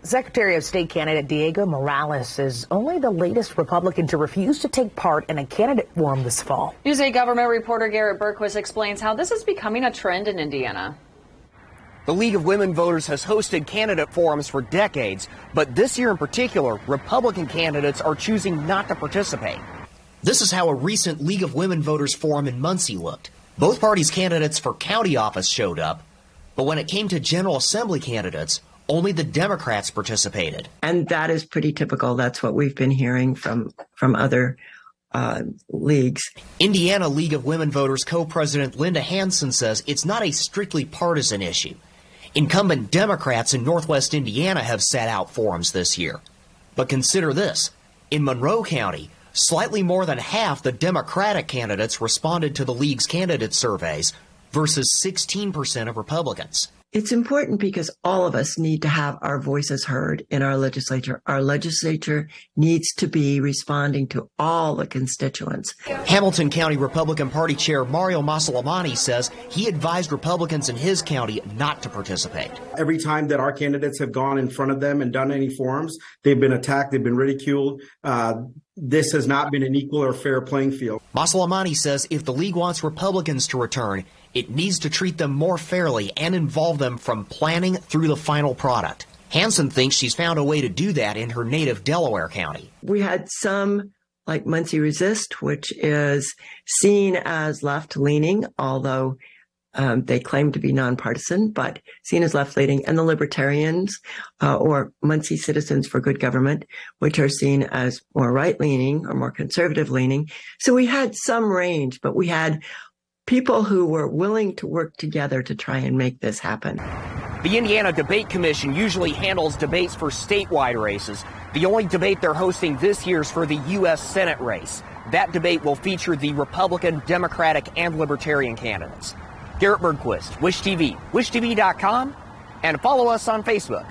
Secretary of State candidate Diego Morales is only the latest Republican to refuse to take part in a candidate forum this fall. News 8 government reporter Garrett Berquist explains how this is becoming a trend in Indiana. The League of Women Voters has hosted candidate forums for decades, but this year in particular, Republican candidates are choosing not to participate. This is how a recent League of Women Voters forum in Muncie looked. Both parties' candidates for county office showed up, but when it came to General Assembly candidates, only the Democrats participated. And that is pretty typical. That's what we've been hearing from other leagues. Indiana League of Women Voters co-president Linda Hansen says it's not a strictly partisan issue. Incumbent Democrats in Northwest Indiana have sat out forums this year. But consider this. In Monroe County, slightly more than half the Democratic candidates responded to the league's candidate surveys versus 16% of Republicans. It's important because all of us need to have our voices heard in our legislature. Our legislature needs to be responding to all the constituents. Hamilton County Republican Party Chair Mario Masalamani says he advised Republicans in his county not to participate. Every time that our candidates have gone in front of them and done any forums, they've been attacked, they've been ridiculed. This has not been an equal or fair playing field. Masalamani says if the league wants Republicans to return, it needs to treat them more fairly and involve them from planning through the final product. Hansen thinks she's found a way to do that in her native Delaware County. We had some, like Muncie Resist, which is seen as left-leaning, although they claim to be nonpartisan, but seen as left-leaning, and the Libertarians, or Muncie Citizens for Good Government, which are seen as more right-leaning or more conservative-leaning. So we had some range, but we had people who were willing to work together to try and make this happen. The Indiana Debate Commission usually handles debates for statewide races. The only debate they're hosting this year is for the U.S. Senate race. That debate will feature the Republican, Democratic, and Libertarian candidates. Garrett Berquist, Wish TV, wishtv.com, and follow us on Facebook.